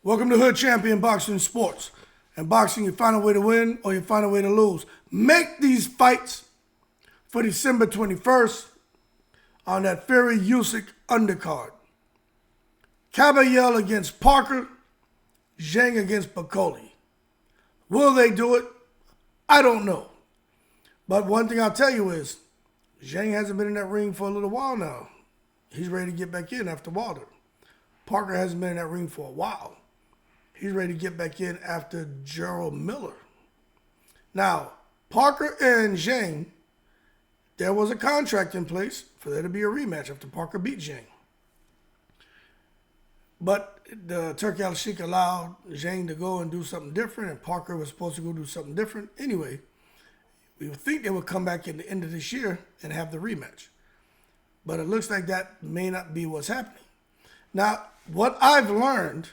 Welcome to Hood Champion Boxing Sports. In boxing, you find a way to win or you find a way to lose. Make these fights for December 21st on that Fury Usyk undercard. Kabayel against Parkler, Zhang against Bakole. Will they do it? I don't know. But one thing I'll tell you is, Zhang hasn't been in that ring for a little while now. He's ready to get back in after Wilder. Parkler hasn't been in that ring for a while. He's ready to get back in after Gerald Miller. Now, Parkler and Zhang, there was a contract in place for there to be a rematch after Parkler beat Zhang. But the Turkey Al-Sheikh allowed Zhang to go and do something different, and Parkler was supposed to go do something different. Anyway, we would think they would come back at the end of this year and have the rematch. But it looks like that may not be what's happening. Now, what I've learned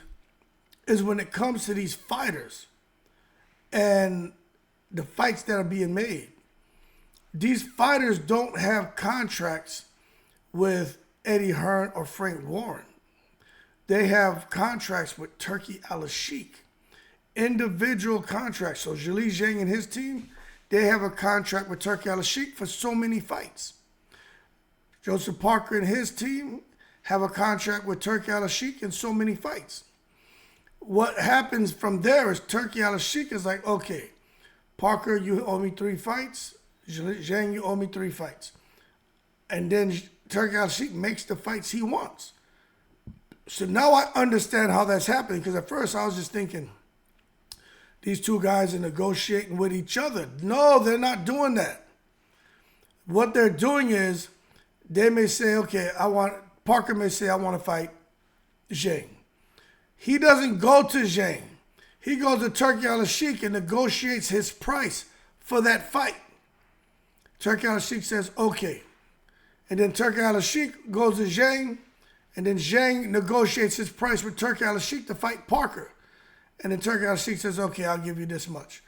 is when it comes to these fighters and the fights that are being made, these fighters don't have contracts with Eddie Hearn or Frank Warren. They have contracts with Turkey Al-Sheikh, individual contracts. So Zhang Zhang and his team, they have a contract with Turkey Al-Sheikh for so many fights. Joseph Parker and his team have a contract with Turkey Al-Sheikh in so many fights. What happens from there is Turkey Al-Sheikh is like, okay, Parker, you owe me 3 fights. Zhang, you owe me 3 fights. And then Turkey Al-Sheikh makes the fights he wants. So now I understand how that's happening, because at first I was just thinking, these two guys are negotiating with each other. No, they're not doing that. What they're doing is, they may say, okay, Parker may say, I want to fight Zhang. He doesn't go to Zhang. He goes to Turkey Al-Sheikh and negotiates his price for that fight. Turkey Al-Sheikh says, okay. And then Turkey Al-Sheikh goes to Zhang, and then Zhang negotiates his price with Turkey Al-Sheikh to fight Parker. And then Turkey Al-Sheikh says, okay, I'll give you this much.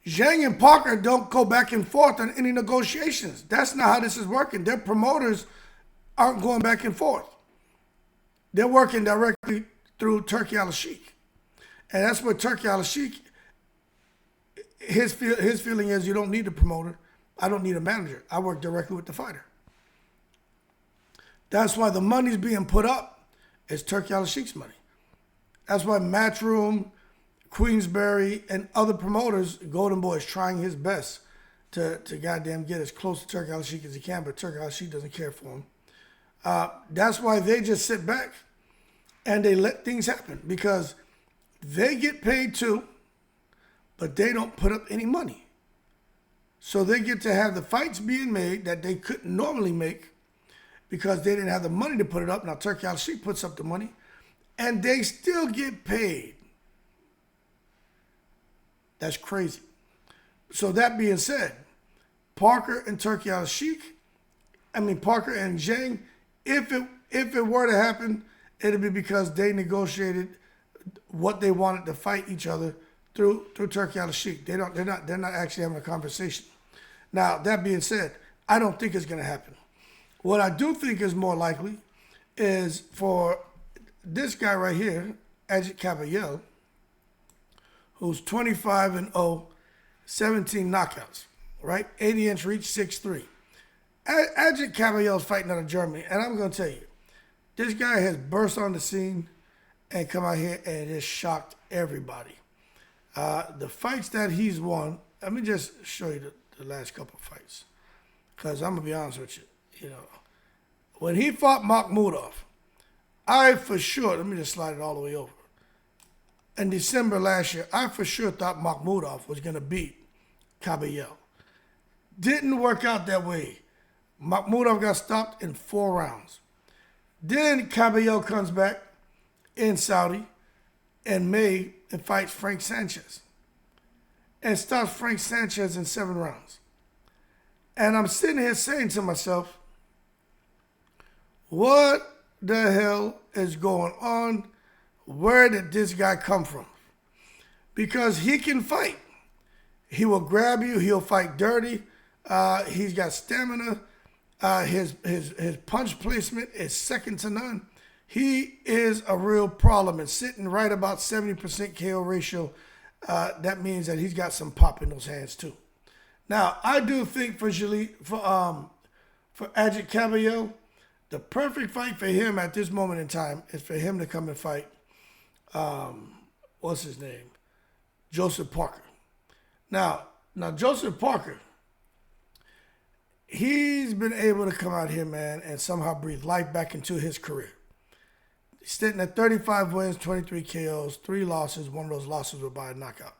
Zhang and Parker don't go back and forth on any negotiations. That's not how this is working. Their promoters aren't going back and forth. They're working directly through Turkey Al-Sheikh. And that's what Turkey Al-Sheikh, his feeling is, you don't need a promoter. I don't need a manager. I work directly with the fighter. That's why the money's being put up is Turkey Al-Sheikh's money. That's why Matchroom, Queensberry, and other promoters, Golden Boy is trying his best to goddamn get as close to Turkey Al-Sheikh as he can, but Turkey Al-Sheikh doesn't care for him. That's why they just sit back and they let things happen, because they get paid too, but they don't put up any money. So they get to have the fights being made that they couldn't normally make because they didn't have the money to put it up. Now Turkey Al-Sheikh puts up the money, and they still get paid. That's crazy. So that being said, Parker and Turkey Al-Sheikh, Parker and Zhang, if it were to happen, it'd be because they negotiated what they wanted to fight each other through Turkey Al-Sheikh. They're not actually having a conversation. Now that being said, I don't think it's going to happen. What I do think is more likely is for this guy right here, Kabayel, who's 25-0, 17 knockouts, right? 80-inch reach, 6'3". Kabayel's fighting out of Germany, and I'm going to tell you, this guy has burst on the scene and come out here and just shocked everybody. The fights that he's won, let me just show you the last couple of fights, because I'm going to be honest with you. When he fought Makhmudov, I for sure, let me just slide it all the way over. In December last year, I for sure thought Makhmudov was going to beat Kabayel. Didn't work out that way. Makhmudov got stopped in 4 rounds. Then Kabayel comes back in Saudi in May and fights Frank Sanchez. And stops Frank Sanchez in 7 rounds. And I'm sitting here saying to myself, what the hell is going on? Where did this guy come from? Because he can fight. He will grab you. He'll fight dirty. He's got stamina. His punch placement is second to none. He is a real problem and sitting right about 70% KO ratio. That means that he's got some pop in those hands too. Now, I do think for Ajit Kabayel, the perfect fight for him at this moment in time is for him to come and fight, what's his name? Joseph Parker. Now Joseph Parker, he's been able to come out here, man, and somehow breathe life back into his career. He's sitting at 35 wins, 23 KOs, 3 losses. One of those losses was by a knockout.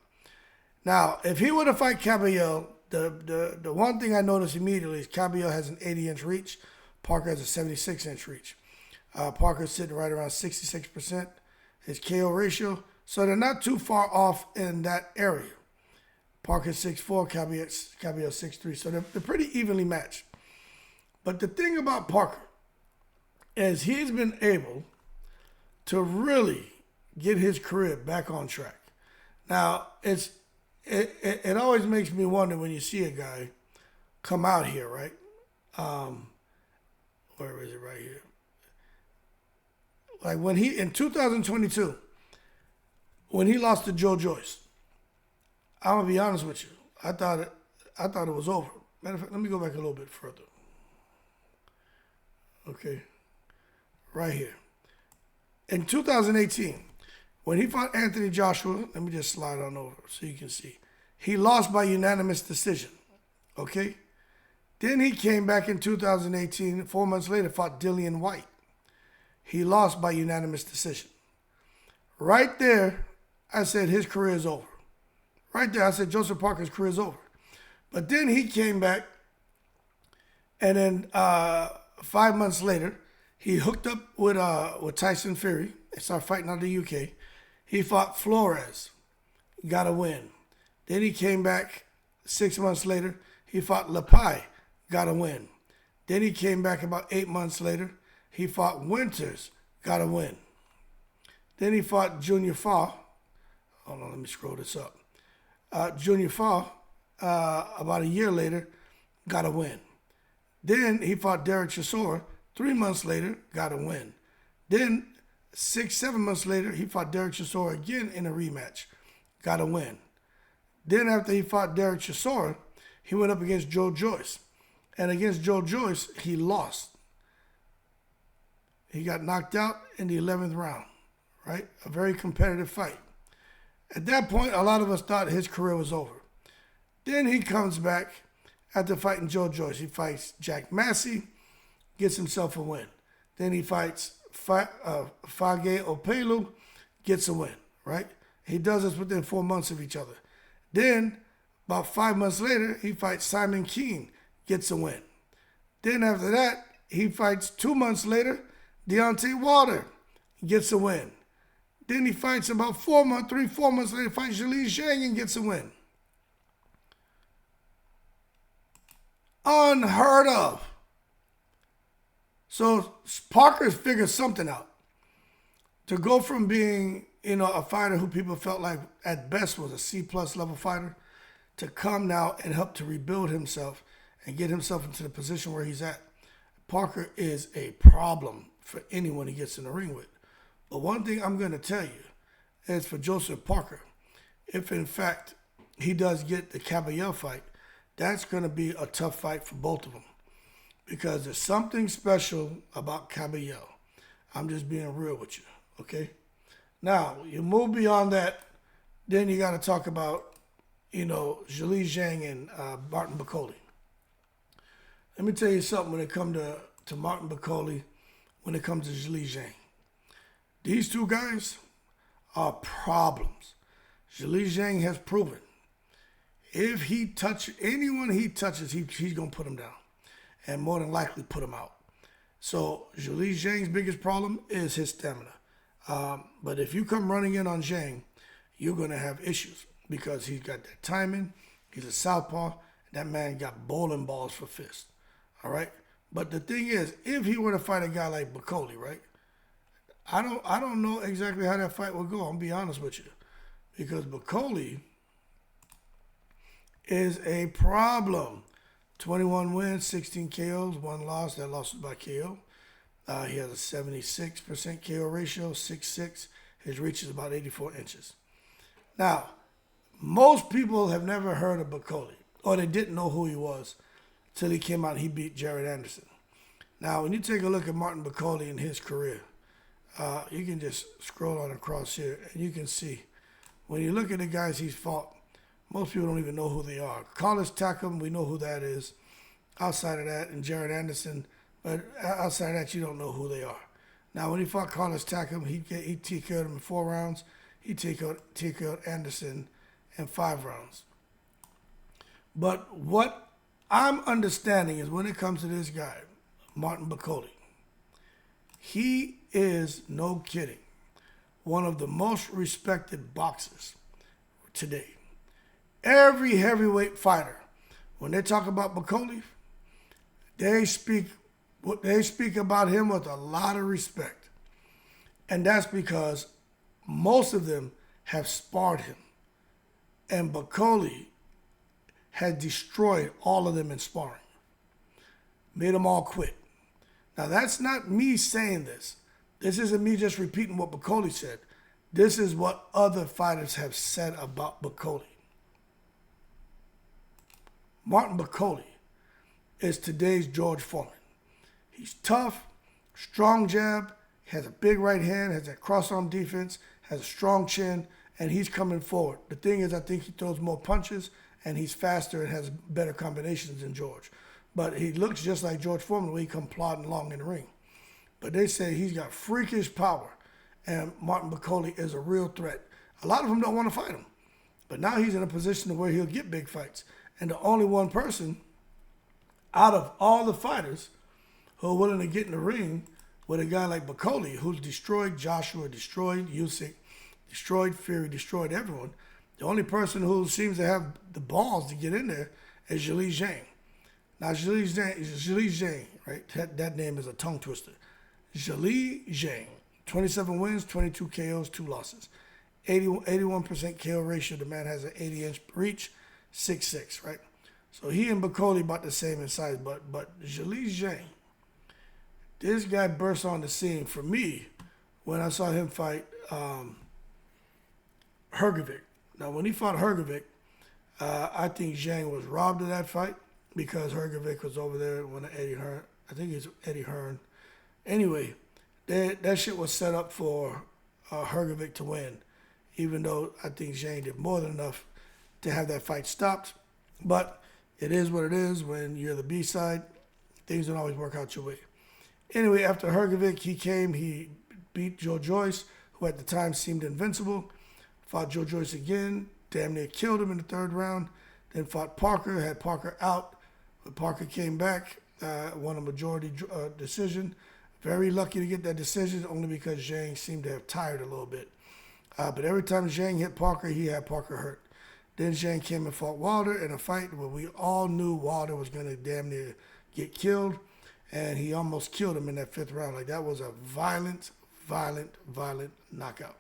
Now, if he were to fight Kabayel, the one thing I noticed immediately is Kabayel has an 80-inch reach. Parker has a 76-inch reach. Parker's sitting right around 66%, his KO ratio. So they're not too far off in that area. Parker's 6'4", Kabayel 6'3", so they're pretty evenly matched. But the thing about Parker is he's been able to really get his career back on track. Now, it always makes me wonder when you see a guy come out here, right? Where is it right here? Like when he, in 2022, when he lost to Joe Joyce, I'm gonna be honest with you. I thought it was over. Matter of fact, let me go back a little bit further. Okay, right here. In 2018, when he fought Anthony Joshua, let me just slide on over so you can see. He lost by unanimous decision. Okay, then he came back in 2018. 4 months later, fought Dillian White. He lost by unanimous decision. Right there, I said his career is over. Right there, I said Joseph Parker's career is over. But then he came back, and then 5 months later, he hooked up with Tyson Fury. They started fighting out of the UK. He fought Flores, got a win. Then he came back 6 months later. He fought Lepai, got a win. Then he came back about 8 months later. He fought Winters, got a win. Then he fought Junior Fa. Hold on, let me scroll this up. Junior Fa, about a year later, got a win. Then he fought Derek Chisora. 3 months later, got a win. Then 6-7 months later, he fought Derek Chisora again in a rematch, got a win. Then after he fought Derek Chisora, he went up against Joe Joyce. And against Joe Joyce, he lost. He got knocked out in the 11th round, right? A very competitive fight. At that point, a lot of us thought his career was over. Then he comes back after fighting Joe Joyce. He fights Jack Massey, gets himself a win. Then he fights Fage Opelu, gets a win, right? He does this within 4 months of each other. Then, about 5 months later, he fights Simon Keane, gets a win. Then after that, he fights 2 months later, Deontay Wilder, gets a win. Then he fights about 4 months later, fights Zhang and gets a win. Unheard of. So Parker's figured something out. To go from being, a fighter who people felt like at best was a C-plus level fighter, to come now and help to rebuild himself and get himself into the position where he's at. Parker is a problem for anyone he gets in the ring with. But one thing I'm going to tell you is for Joseph Parker, if in fact he does get the Kabayel fight, that's going to be a tough fight for both of them. Because there's something special about Kabayel. I'm just being real with you, okay? Now, you move beyond that, then you got to talk about, Zhang and Martin Bakole. Let me tell you something when it comes to Martin Bakole, when it comes to Zhang. These two guys are problems. Zhang has proven if he touches anyone he touches, he's going to put him down and more than likely put him out. So Zhang's biggest problem is his stamina. But if you come running in on Zhang, you're going to have issues because he's got that timing. He's a southpaw. That man got bowling balls for fists. All right? But the thing is, if he were to fight a guy like Bakole, right? I don't know exactly how that fight would go. I'm going to be honest with you. Because Bakole is a problem. 21 wins, 16 KOs, 1 loss. That loss was by KO. He has a 76% KO ratio, 6'6". His reach is about 84 inches. Now, most people have never heard of Bakole, or they didn't know who he was till he came out and he beat Jared Anderson. Now, when you take a look at Martin Bakole in his career, you can just scroll on across here and you can see when you look at the guys he's fought, most people don't even know who they are. Carlos Takam, we know who that is. Outside of that, and Jared Anderson, but outside of that, you don't know who they are. Now, when he fought Carlos Takam, he TKO'd him in 4 rounds. He TKO'd Anderson in 5 rounds. But what I'm understanding is when it comes to this guy, Martin Bakole, he is, no kidding, one of the most respected boxers today. Every heavyweight fighter, when they talk about Bakole, they speak about him with a lot of respect. And that's because most of them have sparred him. And Bakole had destroyed all of them in sparring. Made them all quit. Now, that's not me saying this. This isn't me just repeating what Bakole said. This is what other fighters have said about Bakole. Martin Bakole is today's George Foreman. He's tough, strong jab, has a big right hand, has that cross-arm defense, has a strong chin, and he's coming forward. The thing is, I think he throws more punches, and he's faster and has better combinations than George. But he looks just like George Foreman when he comes plodding along in the ring. But they say he's got freakish power, and Martin Bakole is a real threat. A lot of them don't want to fight him. But now he's in a position where he'll get big fights. And the only one person out of all the fighters who are willing to get in the ring with a guy like Bakole, who's destroyed Joshua, destroyed Usyk, destroyed Fury, destroyed everyone, the only person who seems to have the balls to get in there is Zhang. Now, Zhang, right? That name is a tongue twister. Zhang, 27 wins, 22 KOs, 2 losses. 81% KO ratio. The man has an 80-inch reach, 6'6", right? So he and Bakole about the same in size, but Zhang, this guy burst on the scene for me when I saw him fight Hrgovic. Now, when he fought Hrgovic, I think Zhang was robbed of that fight because Hrgovic was over there when Eddie Hearn. I think it's Eddie Hearn. Anyway, that shit was set up for Hrgovic to win, even though I think Zhang did more than enough to have that fight stopped. But it is what it is. When you're the B-side, things don't always work out your way. Anyway, after Hrgovic, he beat Joe Joyce, who at the time seemed invincible. Fought Joe Joyce again, damn near killed him in the 3rd round. Then fought Parker, had Parker out. But Parker came back, won a majority decision. Very lucky to get that decision, only because Zhang seemed to have tired a little bit. But every time Zhang hit Parker, he had Parker hurt. Then Zhang came and fought Wilder in a fight where we all knew Wilder was going to damn near get killed. And he almost killed him in that 5th round. Like, that was a violent knockout.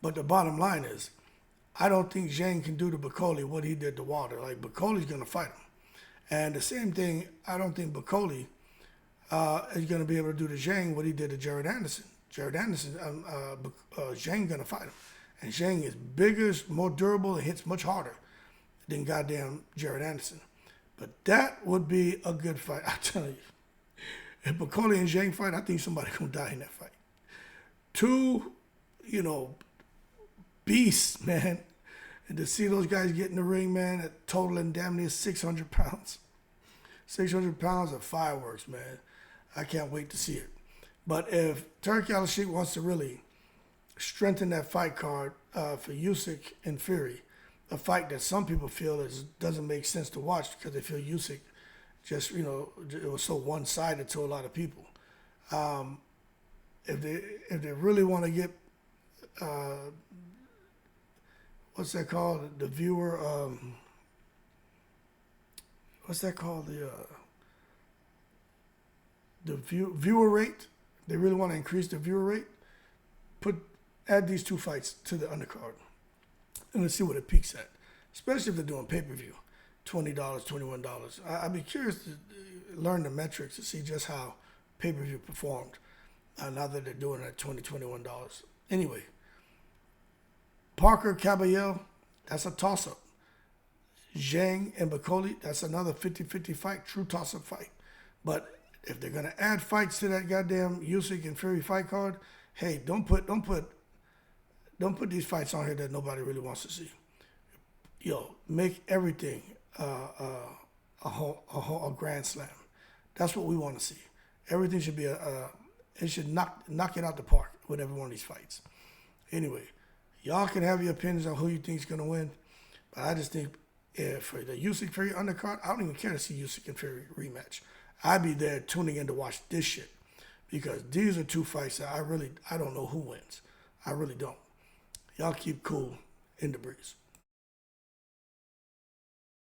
But the bottom line is, I don't think Zhang can do to Bakole what he did to Wilder. Like, Bakole's going to fight him. And the same thing, I don't think Bakole is going to be able to do to Zhang what he did to Jared Anderson. Zhang going to fight him. And Zhang is bigger, more durable, and hits much harder than goddamn Jared Anderson. But that would be a good fight, I tell you. If Bakole and Zhang fight, I think somebody's going to die in that fight. 2, beasts, man. And to see those guys get in the ring, man, at totaling damn near 600 pounds. 600 pounds of fireworks, man. I can't wait to see it. But if Turki Al-Sheikh wants to really strengthen that fight card for Usyk and Fury, a fight that some people feel doesn't make sense to watch because they feel Usyk just, it was so one-sided to a lot of people. If they really want to get, what's that called? The viewer, what's that called? The viewer rate. They really want to increase the viewer rate. Add these 2 fights to the undercard, and let's see what it peaks at. Especially if they're doing pay-per-view, $20, $21. I'd be curious to learn the metrics to see just how pay-per-view performed. Now that they're doing it at $20, $21. Anyway, Parker, Kabayel, that's a toss-up. Zhang and Bakole, that's another 50-50 fight, true toss-up fight. But if they're gonna add fights to that goddamn Usyk and Fury fight card, hey, don't put these fights on here that nobody really wants to see. Yo, make everything a grand slam. That's what we want to see. Everything should be it should knock it out the park with every one of these fights. Anyway, y'all can have your opinions on who you think is gonna win, but I just think for the Usyk Fury undercard, I don't even care to see Usyk and Fury rematch. I'd be there tuning in to watch this shit because these are two fights that I don't know who wins. I really don't. Y'all keep cool in the breeze.